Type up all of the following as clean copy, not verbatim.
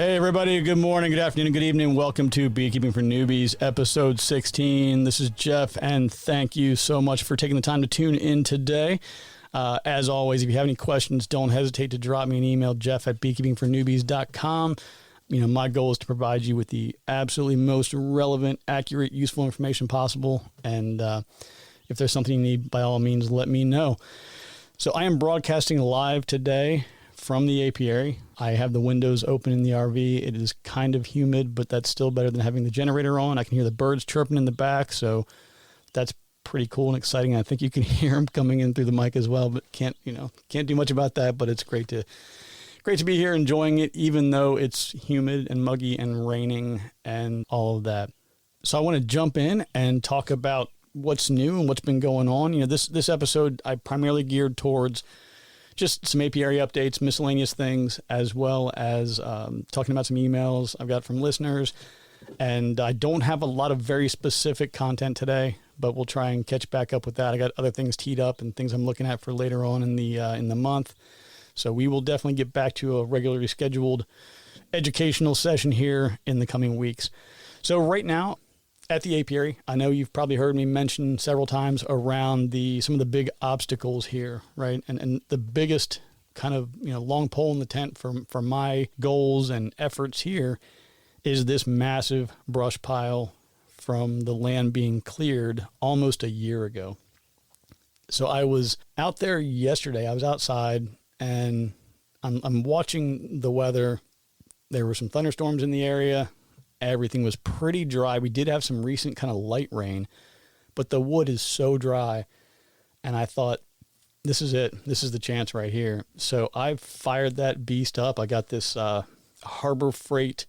Hey everybody, good morning, good afternoon, good evening. Welcome to Beekeeping for Newbies, episode 16. This is Jeff, and thank you so much for taking the time to tune in today. As always, if you have any questions, don't hesitate to drop me an email, jeff@beekeepingfornewbies.com. My goal is to provide you with the absolutely most relevant, accurate, useful information possible. And if there's something you need, by all means, let me know. So I am broadcasting live today from the apiary. I have the windows open in the RV. It is kind of humid, but that's still better than having the generator on. I can hear the birds chirping in the back, so that's pretty cool and exciting. I think you can hear them coming in through the mic as well, but can't do much about that. But it's great to be here enjoying it, even though it's humid and muggy and raining and all of that. So I want to jump in and talk about what's new and what's been going on. This episode I primarily geared towards just some apiary updates, miscellaneous things, as well as talking about some emails I've got from listeners. And I don't have a lot of very specific content today, but we'll try and catch back up with that. I got other things teed up and things I'm looking at for later on in the month. So we will definitely get back to a regularly scheduled educational session here in the coming weeks. So right now, at the apiary, I know you've probably heard me mention several times around some of the big obstacles here, right? And the biggest kind of long pole in the tent for my goals and efforts here is this massive brush pile from the land being cleared almost a year ago. So I was out there yesterday. I was outside and I'm watching the weather. There were some thunderstorms in the area. Everything was pretty dry. We did have some recent kind of light rain, but the wood is so dry. And I thought, this is it. This is the chance right here. So I fired that beast up. I got this Harbor Freight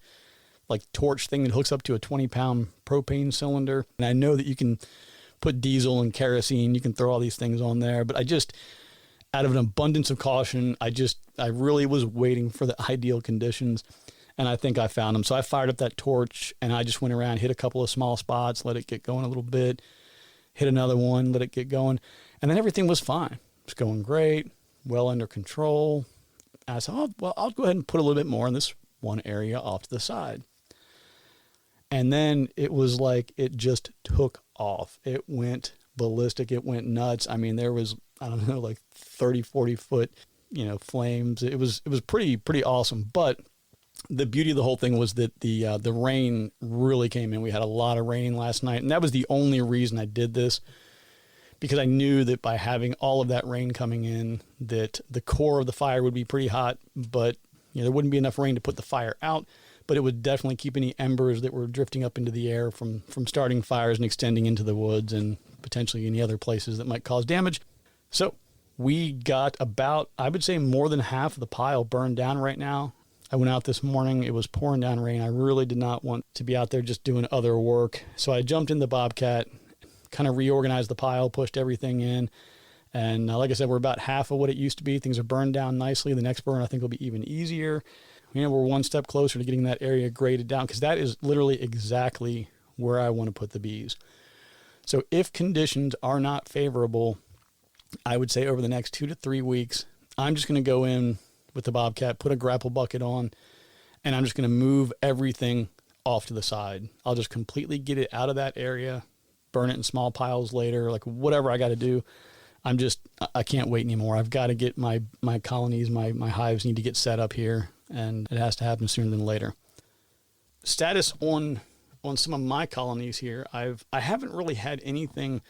like torch thing that hooks up to a 20-pound propane cylinder. And I know that you can put diesel and kerosene. You can throw all these things on there. But I just, out of an abundance of caution, I really was waiting for the ideal conditions. And I think I found them. So I fired up that torch and I just went around, hit a couple of small spots, let it get going a little bit, hit another one, let it get going. And then everything was fine. It was going great, well under control. And I said, I'll go ahead and put a little bit more in this one area off to the side. And then it was like it just took off. It went ballistic. It went nuts. I mean, there was, I don't know, like 30, 40 foot, flames. It was pretty awesome. But the beauty of the whole thing was that the rain really came in. We had a lot of rain last night, and that was the only reason I did this, because I knew that by having all of that rain coming in, that the core of the fire would be pretty hot, but there wouldn't be enough rain to put the fire out, but it would definitely keep any embers that were drifting up into the air from starting fires and extending into the woods and potentially any other places that might cause damage. So we got about, I would say, more than half of the pile burned down right now. I went out this morning. It was pouring down rain. I really did not want to be out there just doing other work. So I jumped in the Bobcat, kind of reorganized the pile, pushed everything in. And like I said, we're about half of what it used to be. Things are burned down nicely. The next burn, I think, will be even easier. We're one step closer to getting that area graded down, because that is literally exactly where I want to put the bees. So if conditions are not favorable, I would say over the next 2 to 3 weeks, I'm just going to go in with the Bobcat, put a grapple bucket on, and I'm just going to move everything off to the side. I'll just completely get it out of that area, burn it in small piles later, like whatever I got to do. I can't wait anymore. I've got to get my colonies, my hives need to get set up here, and it has to happen sooner than later. Status on some of my colonies here, I haven't really had anything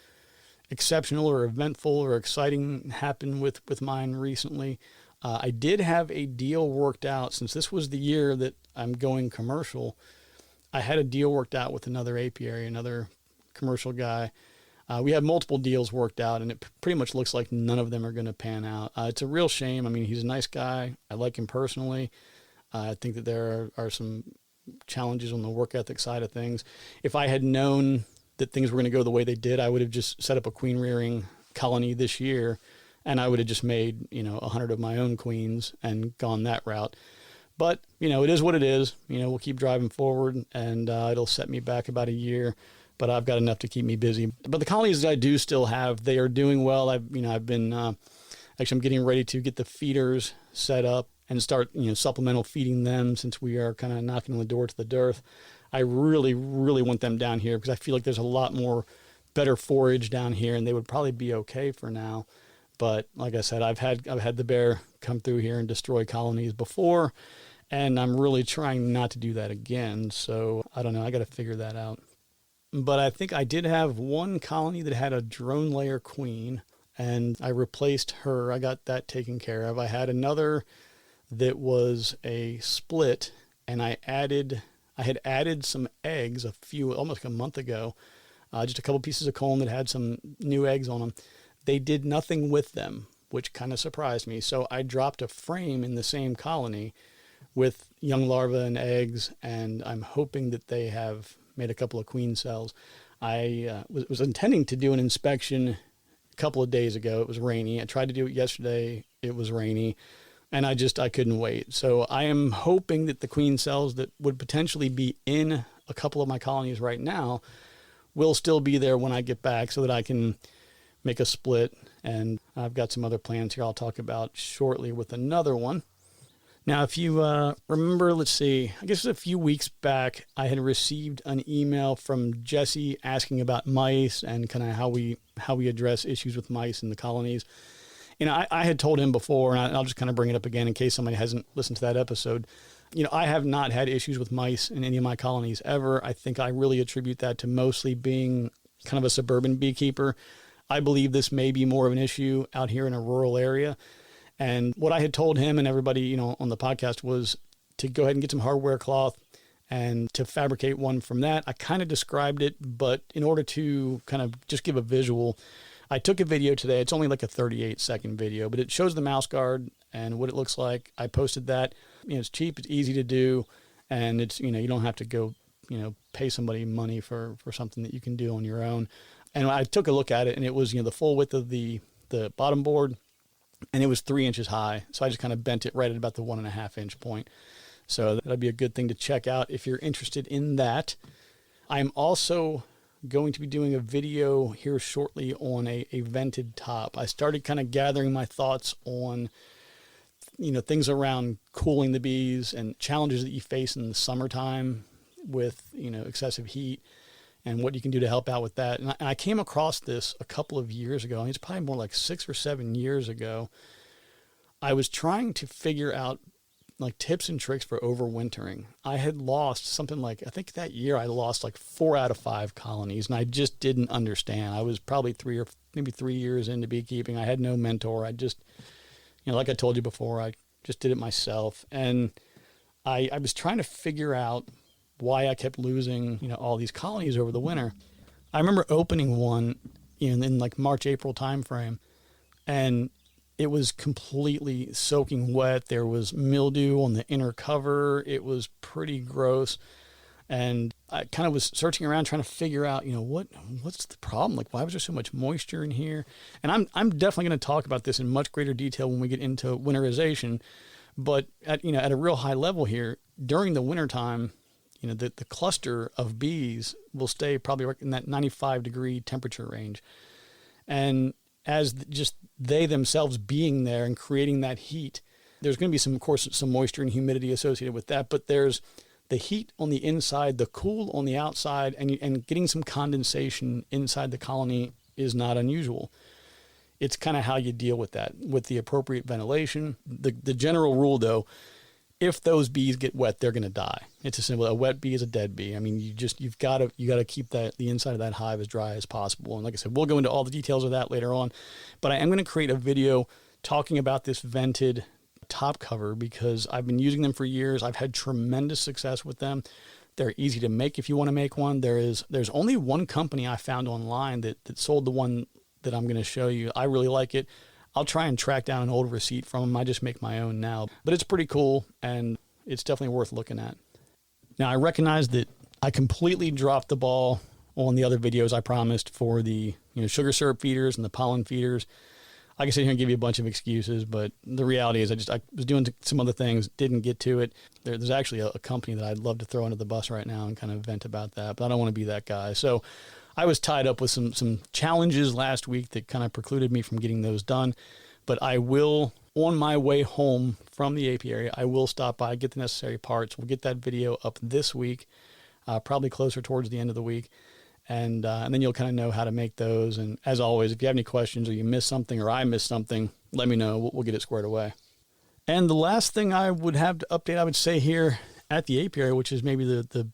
exceptional or eventful or exciting happen with mine recently. I did have a deal worked out, since this was the year that I'm going commercial. I had a deal worked out with another apiary, another commercial guy. We have multiple deals worked out, and it pretty much looks like none of them are going to pan out. It's a real shame. I mean, he's a nice guy. I like him personally. I think that there are some challenges on the work ethic side of things. If I had known that things were going to go the way they did, I would have just set up a queen rearing colony this year, and I would have just made 100 of my own queens and gone that route. But it is what it is. We'll keep driving forward, and it'll set me back about a year. But I've got enough to keep me busy. But the colonies that I do still have, they are doing well. I've been actually, I'm getting ready to get the feeders set up and start, supplemental feeding them, since we are kind of knocking on the door to the dearth. I really, really want them down here because I feel like there's a lot more better forage down here, and they would probably be okay for now. But like I said, I've had the bear come through here and destroy colonies before, and I'm really trying not to do that again. So I don't know. I got to figure that out. But I think I did have one colony that had a drone layer queen, and I replaced her. I got that taken care of. I had another that was a split, and I had added some eggs almost a month ago, just a couple pieces of comb that had some new eggs on them. They did nothing with them, which kind of surprised me. So I dropped a frame in the same colony with young larvae and eggs, and I'm hoping that they have made a couple of queen cells. I was intending to do an inspection a couple of days ago. It was rainy. I tried to do it yesterday. It was rainy, and I couldn't wait. So I am hoping that the queen cells that would potentially be in a couple of my colonies right now will still be there when I get back, so that I can make a split. And I've got some other plans here I'll talk about shortly with another one. Now, if you remember, let's see, I guess a few weeks back, I had received an email from Jesse asking about mice and kind of how we address issues with mice in the colonies. I had told him before, and I'll just kind of bring it up again in case somebody hasn't listened to that episode. I have not had issues with mice in any of my colonies ever. I think I really attribute that to mostly being kind of a suburban beekeeper. I believe this may be more of an issue out here in a rural area. And what I had told him and everybody, on the podcast was to go ahead and get some hardware cloth and to fabricate one from that. I kind of described it, but in order to kind of just give a visual, I took a video today. It's only like a 38-second video, but it shows the mouse guard and what it looks like. I posted that. It's cheap, it's easy to do, and it's, you don't have to go, pay somebody money for something that you can do on your own. And I took a look at it, and it was, the full width of the bottom board, and it was 3 inches high. So I just kind of bent it right at about the 1.5 inch point. So that'd be a good thing to check out if you're interested in that. I'm also going to be doing a video here shortly on a vented top. I started kind of gathering my thoughts on, things around cooling the bees and challenges that you face in the summertime with, excessive heat, and what you can do to help out with that. And I came across this a couple of years ago. It's probably more like 6 or 7 years ago. I was trying to figure out like tips and tricks for overwintering. I had lost something like, I think that year I lost like 4 out of 5 colonies, and I just didn't understand. I was probably 3 years into beekeeping. I had no mentor. I just, like I told you before, I just did it myself. And I was trying to figure out why I kept losing, all these colonies over the winter. I remember opening one in like March, April timeframe, and it was completely soaking wet. There was mildew on the inner cover. It was pretty gross. And I kind of was searching around trying to figure out, what's the problem? Like, why was there so much moisture in here? And I'm definitely going to talk about this in much greater detail when we get into winterization. But at a real high level here, during the wintertime, the cluster of bees will stay probably in that 95 degree temperature range. And as just they themselves being there and creating that heat, there's going to be some moisture and humidity associated with that, but there's the heat on the inside, the cool on the outside, and getting some condensation inside the colony is not unusual. It's kind of how you deal with that with the appropriate ventilation. The general rule, though, if those bees get wet, they're going to die. It's a simple. A wet bee is a dead bee. I mean, you've got to keep the inside of that hive as dry as possible. And like I said, we'll go into all the details of that later on. But I am going to create a video talking about this vented top cover because I've been using them for years. I've had tremendous success with them. They're easy to make if you want to make one. There's only one company I found online that sold the one that I'm going to show you. I really like it. I'll try and track down an old receipt from them. I just make my own now. But it's pretty cool, and it's definitely worth looking at. Now, I recognize that I completely dropped the ball on the other videos I promised for the sugar syrup feeders and the pollen feeders. I can sit here and give you a bunch of excuses, but the reality is I was doing some other things, didn't get to it. There's actually a company that I'd love to throw under the bus right now and kind of vent about that, but I don't want to be that guy. So I was tied up with some challenges last week that kind of precluded me from getting those done, but I will on my way home from the apiary, I will stop by, get the necessary parts. We'll get that video up this week, probably closer towards the end of the week. And then you'll kind of know how to make those. And as always, if you have any questions or you miss something or I miss something, let me know. We'll get it squared away. And the last thing I would have to update, I would say here at the apiary, which is maybe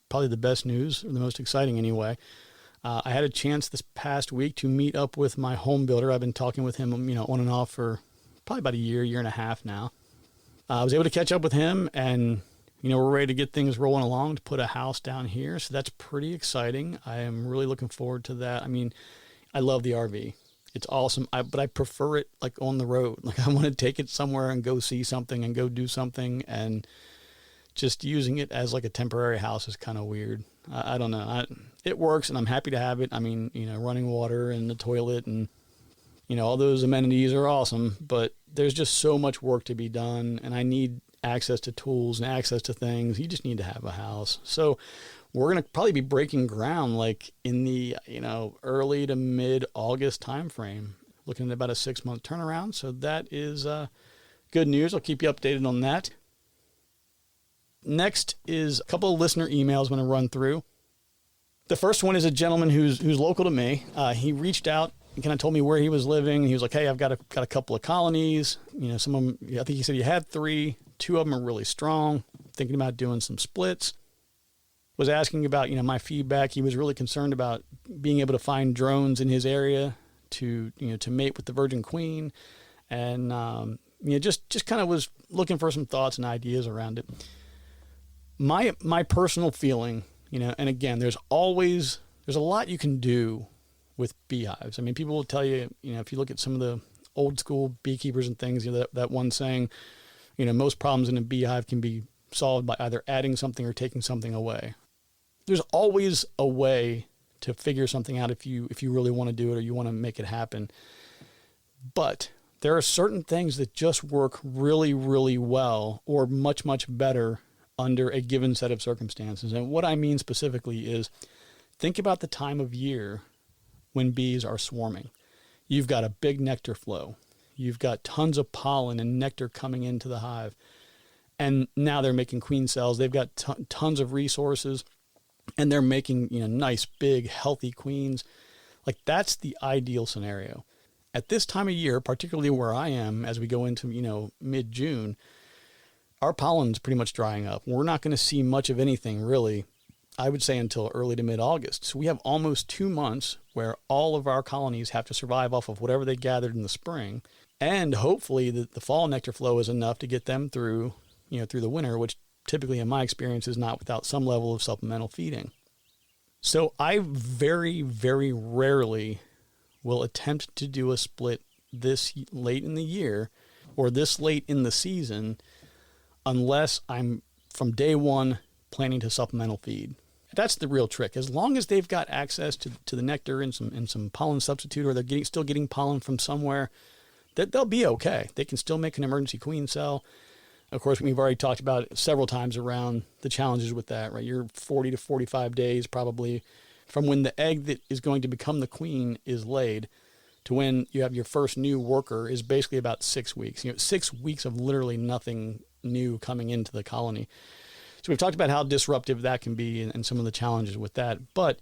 probably the best news, or the most exciting anyway. I had a chance this past week to meet up with my home builder. I've been talking with him, on and off for probably about a year and a half now. I was able to catch up with him, and we're ready to get things rolling along to put a house down here. So that's pretty exciting. I am really looking forward to that. I mean, I love the RV. It's awesome, but I prefer it like on the road. Like I want to take it somewhere and go see something and go do something, and just using it as like a temporary house is kind of weird. I don't know. It works, and I'm happy to have it. I mean, running water and the toilet and, all those amenities are awesome, but there's just so much work to be done, and I need access to tools and access to things. You just need to have a house. So we're going to probably be breaking ground like in the, early to mid-August timeframe, looking at about a 6-month turnaround. So that is good news. I'll keep you updated on that. Next is a couple of listener emails I'm going to run through. The first one is a gentleman who's local to me. He reached out and kind of told me where he was living. He was like, "Hey, I've got a couple of colonies. Some of them, I think he said he had 3. 2 of them are really strong. Thinking about doing some splits." Was asking about, my feedback. He was really concerned about being able to find drones in his area to mate with the virgin queen. And, just kind of was looking for some thoughts and ideas around it. My personal feeling, and again, there's a lot you can do with beehives. I mean, people will tell you, if you look at some of the old school beekeepers and things, that one saying, most problems in a beehive can be solved by either adding something or taking something away. There's always a way to figure something out if you really want to do it or you want to make it happen. But there are certain things that just work really, really well or much, much better under a given set of circumstances. And what I mean specifically is think about the time of year when bees are swarming. You've got a big nectar flow. You've got tons of pollen and nectar coming into the hive. And now they're making queen cells. They've got tons of resources, and they're making, nice, big, healthy queens. Like that's the ideal scenario. At this time of year, particularly where I am, as we go into, mid-June, our pollen's pretty much drying up. We're not going to see much of anything really, I would say, until early to mid-August. So we have almost 2 months where all of our colonies have to survive off of whatever they gathered in the spring. And hopefully the fall nectar flow is enough to get them through the winter, which typically in my experience is not without some level of supplemental feeding. So I very, very rarely will attempt to do a split this late in the year or this late in the season unless I'm from day one planning to supplemental feed. That's the real trick. As long as they've got access to the nectar and some pollen substitute, or they're still getting pollen from somewhere, that they'll be okay. They can still make an emergency queen cell. Of course, we've already talked about it several times around the challenges with that, right? You're 40 to 45 days probably from when the egg that is going to become the queen is laid to when you have your first new worker is basically about 6 weeks. 6 weeks of literally nothing new coming into the colony. So we've talked about how disruptive that can be and some of the challenges with that. But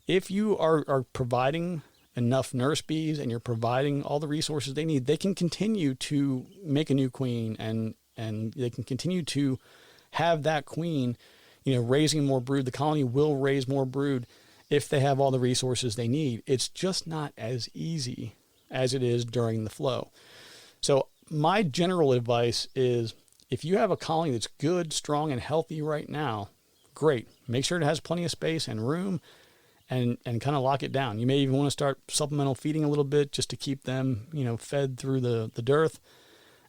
if you are providing enough nurse bees and you're providing all the resources they need, they can continue to make a new queen and they can continue to have that queen, raising more brood. The colony will raise more brood if they have all the resources they need. It's just not as easy as it is during the flow. So my general advice is if you have a colony that's good, strong, and healthy right now, great. Make sure it has plenty of space and room and kind of lock it down. You may even want to start supplemental feeding a little bit just to keep them, fed through the dearth.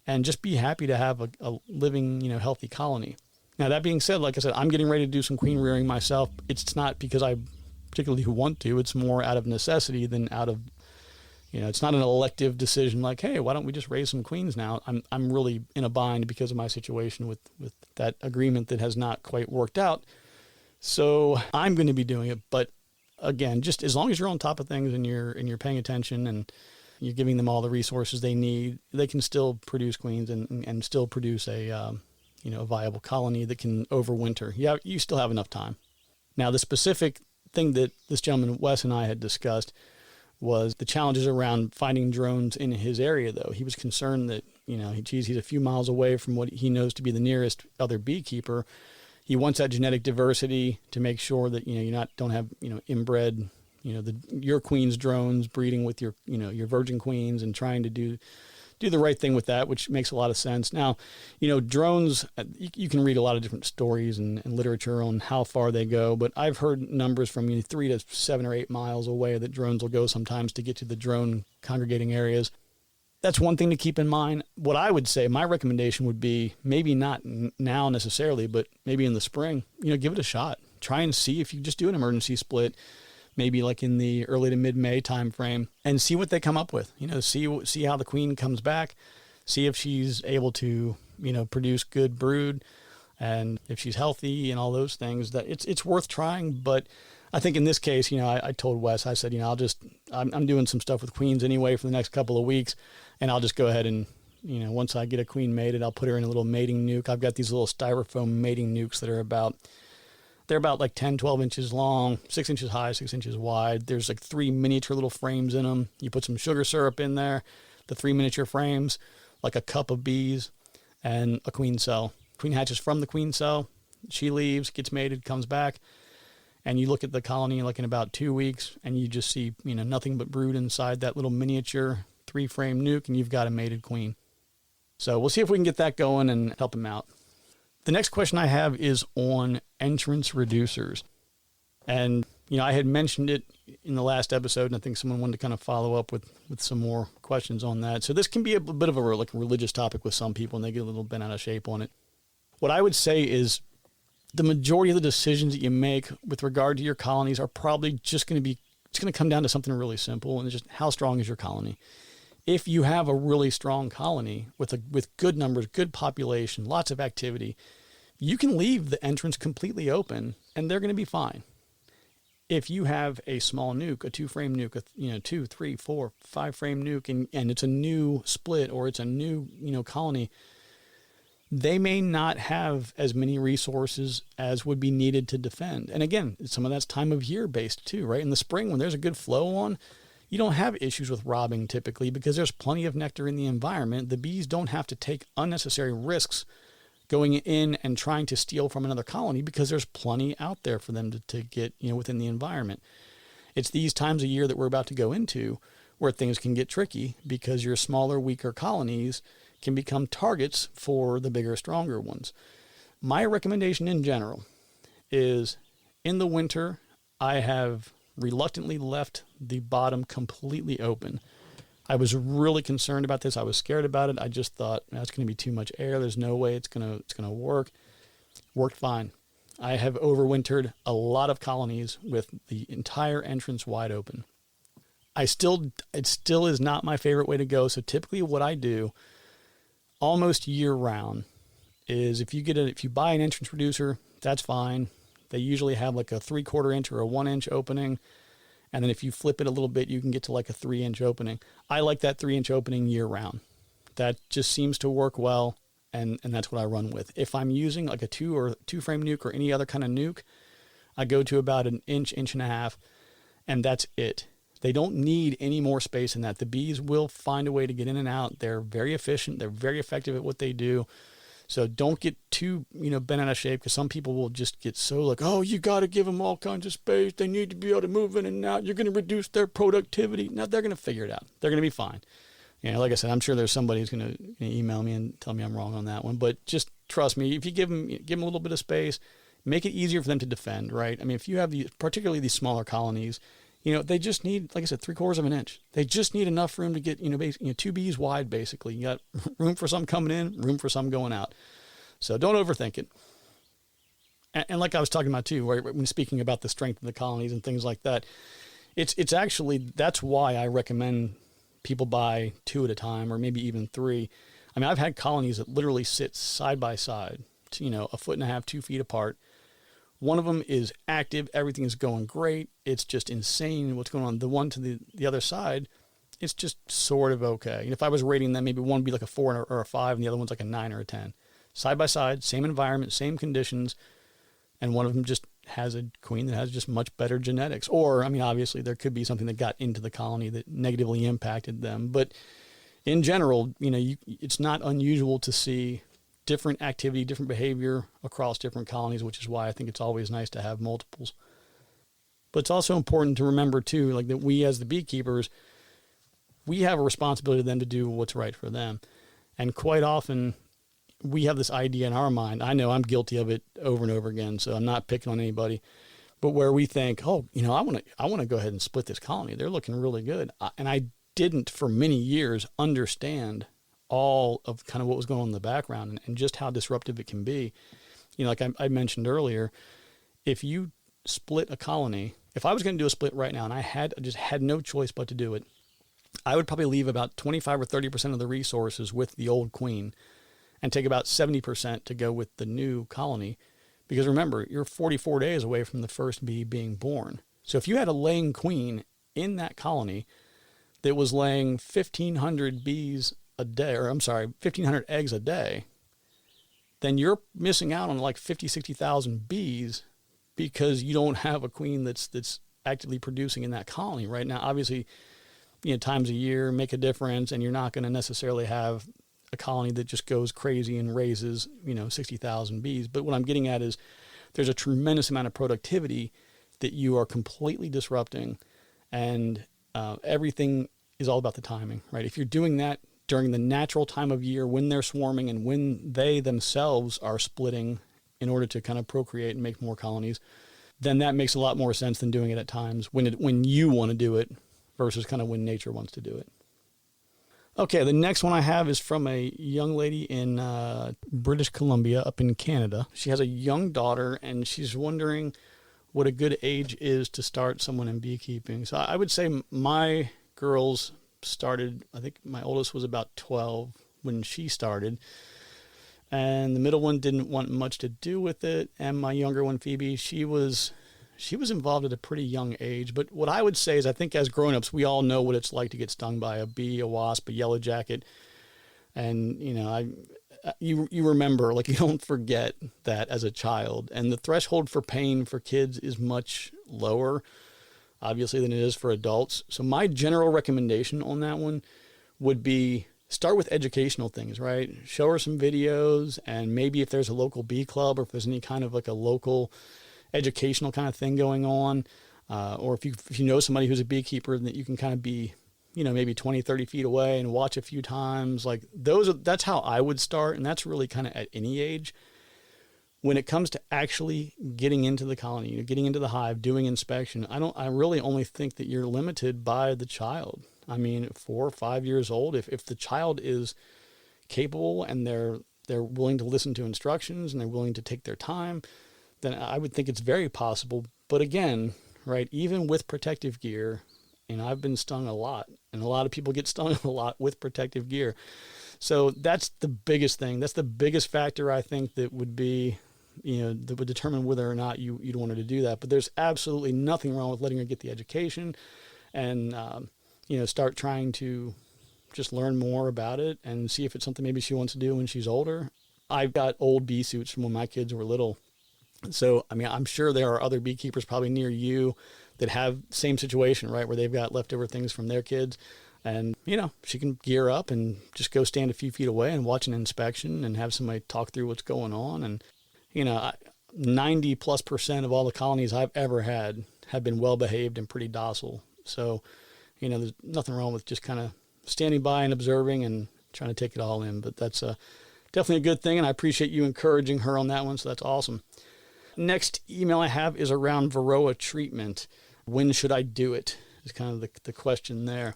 And just be happy to have a living, healthy colony. Now, that being said, like I said, I'm getting ready to do some queen rearing myself. It's not because I particularly want to. It's more out of necessity than out of, it's not an elective decision like, hey, why don't we just raise some queens now? I'm really in a bind because of my situation with that agreement that has not quite worked out. So I'm going to be doing it. But again, just as long as you're on top of things and you're paying attention and you're giving them all the resources they need, they can still produce queens and still produce a viable colony that can overwinter. Yeah, you still have enough time. Now, the specific thing that this gentleman, Wes, and I had discussed was the challenges around finding drones in his area, though. He was concerned that, he's a few miles away from what he knows to be the nearest other beekeeper. He wants that genetic diversity to make sure that, don't have, inbred, your queen's drones breeding with your virgin queens and trying to do the right thing with that, which makes a lot of sense. Now, drones, you can read a lot of different stories and literature on how far they go, but I've heard numbers from 3 to 7 or 8 miles away that drones will go sometimes to get to the drone congregating areas. That's one thing to keep in mind. What I would say, my recommendation would be maybe not now necessarily, but maybe in the spring, give it a shot. Try and see if you just do an emergency split, maybe like in the early to mid-May time frame, and see what they come up with. See how the queen comes back, see if she's able to, produce good brood, and if she's healthy and all those things. That it's worth trying. But I think in this case, I told Wes, I said, I'm doing some stuff with queens anyway for the next couple of weeks, and I'll just go ahead and, once I get a queen mated, I'll put her in a little mating nuke. I've got these little styrofoam mating nukes that are about like 10, 12 inches long, 6 inches high, 6 inches wide. There's like 3 miniature little frames in them. You put some sugar syrup in there, the 3 miniature frames, like a cup of bees, and a queen cell. Queen hatches from the queen cell. She leaves, gets mated, comes back, and you look at the colony like in about 2 weeks, and you just see, nothing but brood inside that little miniature 3-frame nuke, and you've got a mated queen. So we'll see if we can get that going and help him out. The next question I have is on entrance reducers. And, I had mentioned it in the last episode, and I think someone wanted to kind of follow up with some more questions on that. So this can be a bit of a religious topic with some people, and they get a little bent out of shape on it. What I would say is the majority of the decisions that you make with regard to your colonies are probably it's going to come down to something really simple, and it's just how strong is your colony. If you have a really strong colony with good numbers, good population, lots of activity, you can leave the entrance completely open and they're going to be fine. If you have a small nuke, a 2-frame nuke, a 2, 3, 4, 5-frame nuke, and it's a new split or it's a new colony, they may not have as many resources as would be needed to defend. And again, some of that's time of year based too, right? In the spring when there's a good flow on, you don't have issues with robbing typically because there's plenty of nectar in the environment. The bees don't have to take unnecessary risks going in and trying to steal from another colony because there's plenty out there for them to get, within the environment. It's these times of year that we're about to go into where things can get tricky because your smaller, weaker colonies can become targets for the bigger, stronger ones. My recommendation in general is in the winter, I have reluctantly left the bottom completely open. I was really concerned about this. I was scared about it. I just thought that's going to be too much air. There's no way it's going to work. Worked fine. I have overwintered a lot of colonies with the entire entrance wide open. It still is not my favorite way to go. So typically what I do almost year round is if you buy an entrance reducer, that's fine. They usually have like a 3/4 inch or a 1 inch opening. And then if you flip it a little bit, you can get to like a 3-inch opening. I like that 3-inch opening year round. That just seems to work well. And that's what I run with. If I'm using like a 2-frame nuke or any other kind of nuke, I go to about an inch, inch and a half, and that's it. They don't need any more space than that. The bees will find a way to get in and out. They're very efficient. They're very effective at what they do. So don't get too, bent out of shape because some people will just get so like, oh, you got to give them all kinds of space. They need to be able to move in and out. You're going to reduce their productivity. No, they're going to figure it out. They're going to be fine. Like I said, I'm sure there's somebody who's going to email me and tell me I'm wrong on that one. But just trust me, if you give them a little bit of space, make it easier for them to defend, right? I mean, if you have particularly these smaller colonies, they just need, like I said, 3/4 of an inch. They just need enough room to get, 2 bees wide, basically. You got room for some coming in, room for some going out. So don't overthink it. And like I was talking about too, right, when speaking about the strength of the colonies and things like that, it's actually, that's why I recommend people buy 2 at a time or maybe even 3. I mean, I've had colonies that literally sit side by side, 1.5 feet, 2 feet apart. One of them is active. Everything is going great. It's just insane what's going on. The one to the other side it's just sort of okay. And if I was rating them, maybe one would be like a 4 or a 5, and the other one's like a 9 or a 10. Side by side, same environment, same conditions, and one of them just has a queen that has just much better genetics. Or, I mean, obviously there could be something that got into the colony that negatively impacted them. But in general, it's not unusual to see different activity, different behavior across different colonies, which is why I think it's always nice to have multiples. But it's also important to remember too, like that we as the beekeepers, we have a responsibility to them to do what's right for them. And quite often we have this idea in our mind. I know I'm guilty of it over and over again, so I'm not picking on anybody, but where we think, oh, I want to go ahead and split this colony. They're looking really good. And I didn't for many years understand all of kind of what was going on in the background and just how disruptive it can be. Like I mentioned earlier, if you split a colony, if I was going to do a split right now and I just had no choice but to do it, I would probably leave about 25 or 30% of the resources with the old queen and take about 70% to go with the new colony. Because remember, you're 44 days away from the first bee being born. So if you had a laying queen in that colony that was laying 1,500 bees a day, 1,500 eggs a day, then you're missing out on like 50, 60,000 bees because you don't have a queen that's actively producing in that colony right now. Obviously, times a year make a difference, and you're not going to necessarily have a colony that just goes crazy and raises, 60,000 bees. But what I'm getting at is there's a tremendous amount of productivity that you are completely disrupting, and everything is all about the timing, right? If you're doing that during the natural time of year when they're swarming and when they themselves are splitting in order to kind of procreate and make more colonies, then that makes a lot more sense than doing it at times when you want to do it versus kind of when nature wants to do it. Okay, the next one I have is from a young lady in British Columbia up in Canada. She has a young daughter, and she's wondering what a good age is to start someone in beekeeping. So I would say my girls started, I think my oldest was about 12 when she started, and the middle one didn't want much to do with it, and my younger one, Phoebe, she was involved at a pretty young age. But what I would say is I think as grown-ups, we all know what it's like to get stung by a bee, a wasp, a yellow jacket. And, you remember, like, you don't forget that as a child. And the threshold for pain for kids is much lower, obviously, than it is for adults. So my general recommendation on that one would be start with educational things, right? Show her some videos, and maybe if there's a local bee club or if there's any kind of like a local educational kind of thing going on, or if you know somebody who's a beekeeper that you can kind of be, maybe 20, 30 feet away and watch a few times, like that's how I would start. And that's really kind of at any age. When it comes to actually getting into the colony, getting into the hive, doing inspection, I really only think that you're limited by the child. I mean, 4 or 5 years old, if the child is capable and they're willing to listen to instructions and they're willing to take their time, then I would think it's very possible. But again, right, even with protective gear, I've been stung a lot, and a lot of people get stung a lot with protective gear. So that's the biggest thing. That's the biggest factor, I think, that would be, that would determine whether or not you'd want her to do that. But there's absolutely nothing wrong with letting her get the education and, start trying to just learn more about it and see if it's something maybe she wants to do when she's older. I've got old bee suits from when my kids were little. So, I'm sure there are other beekeepers probably near you that have same situation, right, where they've got leftover things from their kids. And, she can gear up and just go stand a few feet away and watch an inspection and have somebody talk through what's going on. And, 90+% of all the colonies I've ever had have been well-behaved and pretty docile. So, there's nothing wrong with just kind of standing by and observing and trying to take it all in. But that's definitely a good thing, and I appreciate you encouraging her on that one, so that's awesome. Next email I have is around Varroa treatment. When should I do it? Is kind of the question there.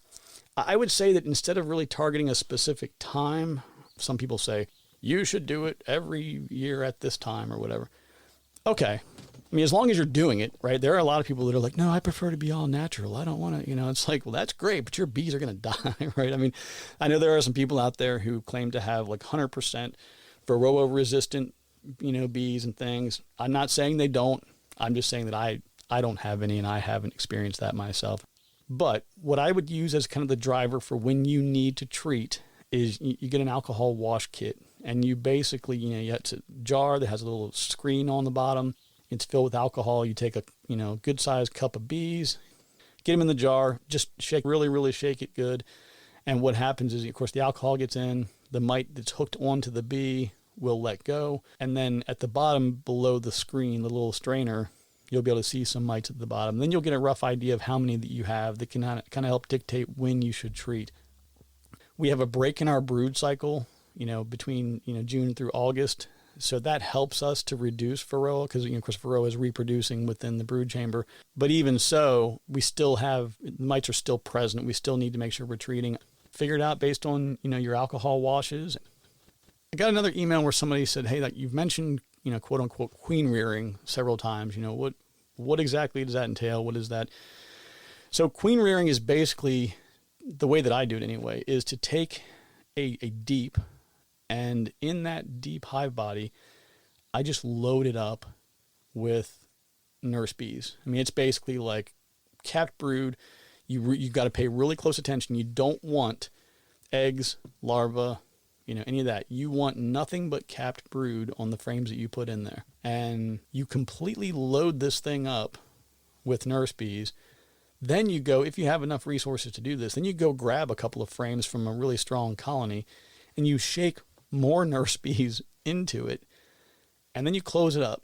I would say that instead of really targeting a specific time, some people say, you should do it every year at this time or whatever. Okay. As long as you're doing it, right? There are a lot of people that are like, no, I prefer to be all natural. I don't want to, it's like, well, that's great, but your bees are going to die, right? I know there are some people out there who claim to have like 100% Varroa resistant, bees and things. I'm not saying they don't. I'm just saying that I don't have any, and I haven't experienced that myself. But what I would use as kind of the driver for when you need to treat is you get an alcohol wash kit, and you basically, you have a jar that has a little screen on the bottom. It's filled with alcohol. You take a, good sized cup of bees, get them in the jar, just shake, really, really shake it good. And what happens is, of course, the alcohol gets in, the mite that's hooked onto the bee will let go. And then at the bottom below the screen, the little strainer, you'll be able to see some mites at the bottom. Then you'll get a rough idea of how many that you have that can kind of help dictate when you should treat. We have a break in our brood cycle, between, June through August. So that helps us to reduce varroa because, of course, varroa is reproducing within the brood chamber. But even so, we still have, the mites are still present. We still need to make sure we're treating. Figure it out based on, your alcohol washes. I got another email where somebody said, hey, like you've mentioned, quote unquote, queen rearing several times. What exactly does that entail? What is that? So queen rearing is basically, the way that I do it anyway, is to take a deep, and in that deep hive body, I just load it up with nurse bees. I mean, it's basically like capped brood. You've got to pay really close attention. You don't want eggs, larvae, any of that. You want nothing but capped brood on the frames that you put in there. And you completely load this thing up with nurse bees. Then you go, if you have enough resources to do this, then you go grab a couple of frames from a really strong colony and you shake more nurse bees into it. And then you close it up.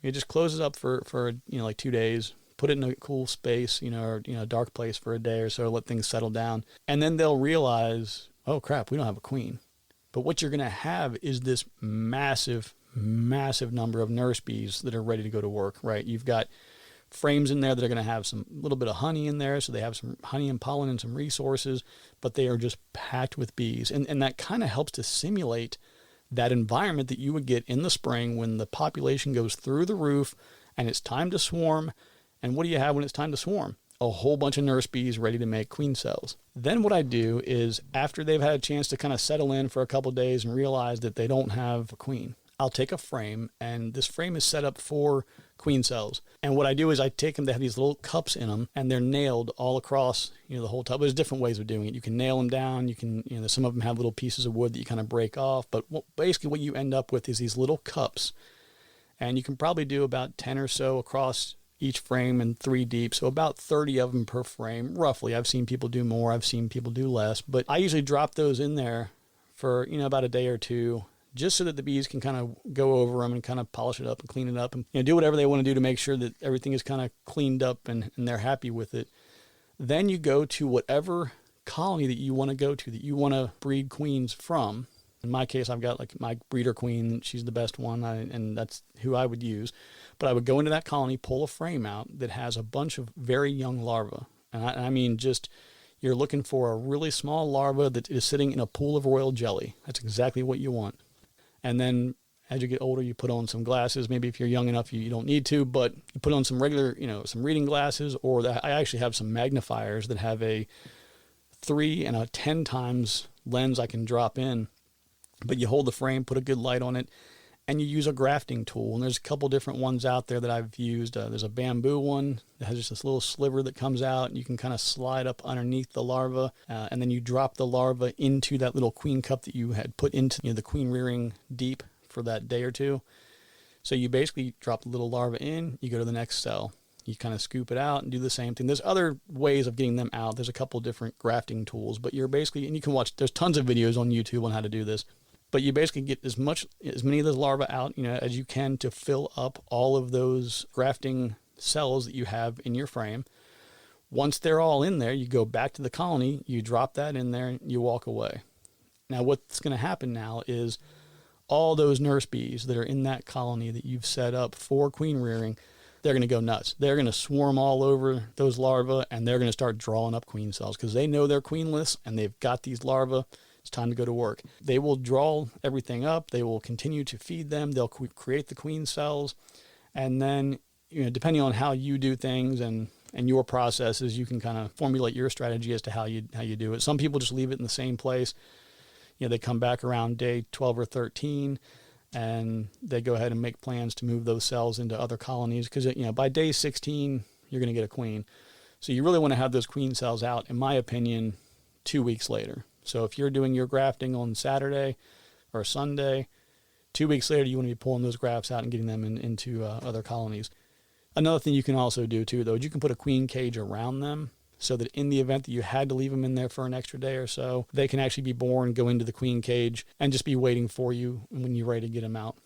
You just close it up for like 2 days, put it in a cool space, or, a dark place for a day or so, let things settle down. And then they'll realize, oh crap, we don't have a queen. But what you're going to have is this massive, massive number of nurse bees that are ready to go to work, right? You've got frames in there that are going to have some little bit of honey in there, so they have some honey and pollen and some resources, but they are just packed with bees. And that kind of helps to simulate that environment that you would get in the spring when the population goes through the roof and it's time to swarm. And what do you have when it's time to swarm? A whole bunch of nurse bees ready to make queen cells. Then what I do is, after they've had a chance to kind of settle in for a couple of days and realize that they don't have a queen, I'll take a frame, and this frame is set up for queen cells. And what I do is I take them, they have these little cups in them, and they're nailed all across, the whole tub. There's different ways of doing it. You can nail them down. You can, some of them have little pieces of wood that you kind of break off. But basically what you end up with is these little cups, and you can probably do about 10 or so across each frame and 3 deep. So about 30 of them per frame, roughly. I've seen people do more. I've seen people do less. But I usually drop those in there for, about a day or two, just so that the bees can kind of go over them and kind of polish it up and clean it up and do whatever they want to do to make sure that everything is kind of cleaned up and they're happy with it. Then you go to whatever colony that you want to go to, that you want to breed queens from. In my case, I've got like my breeder queen. She's the best one, and that's who I would use. But I would go into that colony, pull a frame out that has a bunch of very young larvae. And I mean, just, you're looking for a really small larva that is sitting in a pool of royal jelly. That's exactly what you want. And then as you get older, you put on some glasses. Maybe if you're young enough, you don't need to, but you put on some regular, some reading glasses, or I actually have some magnifiers that have a 3 and a 10 times lens I can drop in. But you hold the frame, put a good light on it, and you use a grafting tool. And there's a couple different ones out there that I've used. There's a bamboo one that has just this little sliver that comes out, and you can kind of slide up underneath the larva, and then you drop the larva into that little queen cup that you had put into the queen rearing deep for that day or two. So you basically drop the little larva in, you go to the next cell. You kind of scoop it out and do the same thing. There's other ways of getting them out. There's a couple different grafting tools, but you're basically, and you can watch, there's tons of videos on YouTube on how to do this. But you basically get as many of those larvae out, as you can to fill up all of those grafting cells that you have in your frame. Once they're all in there, you go back to the colony, you drop that in there, you walk away. Now what's going to happen now is all those nurse bees that are in that colony that you've set up for queen rearing, they're going to go nuts. They're going to swarm all over those larvae, and they're going to start drawing up queen cells because they know they're queenless and they've got these larvae. It's time to go to work. They will draw everything up. They will continue to feed them. They'll create the queen cells. And then, depending on how you do things and your processes, you can kind of formulate your strategy as to how you do it. Some people just leave it in the same place. They come back around day 12 or 13, and they go ahead and make plans to move those cells into other colonies because, by day 16, you're going to get a queen. So you really want to have those queen cells out, in my opinion, 2 weeks later. So if you're doing your grafting on Saturday or Sunday, 2 weeks later, you want to be pulling those grafts out and getting them into other colonies. Another thing you can also do too, though, is you can put a queen cage around them so that in the event that you had to leave them in there for an extra day or so, they can actually be born, go into the queen cage, and just be waiting for you when you're ready to get them out.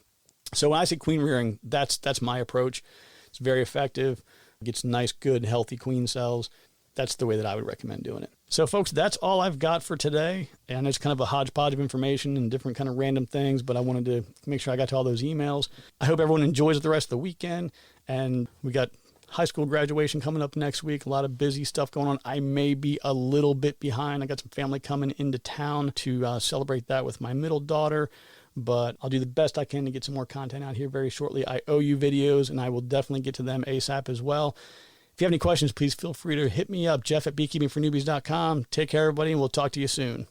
So when I say queen rearing, that's my approach. It's very effective. It gets nice, good, healthy queen cells. That's the way that I would recommend doing it. So folks, that's all I've got for today. And it's kind of a hodgepodge of information and different kind of random things, but I wanted to make sure I got to all those emails. I hope everyone enjoys the rest of the weekend. And we got high school graduation coming up next week. A lot of busy stuff going on. I may be a little bit behind. I got some family coming into town to celebrate that with my middle daughter, but I'll do the best I can to get some more content out here very shortly. I owe you videos, and I will definitely get to them ASAP as well. If you have any questions, please feel free to hit me up, Jeff at beekeepingfornewbies.com. Take care, everybody, and we'll talk to you soon.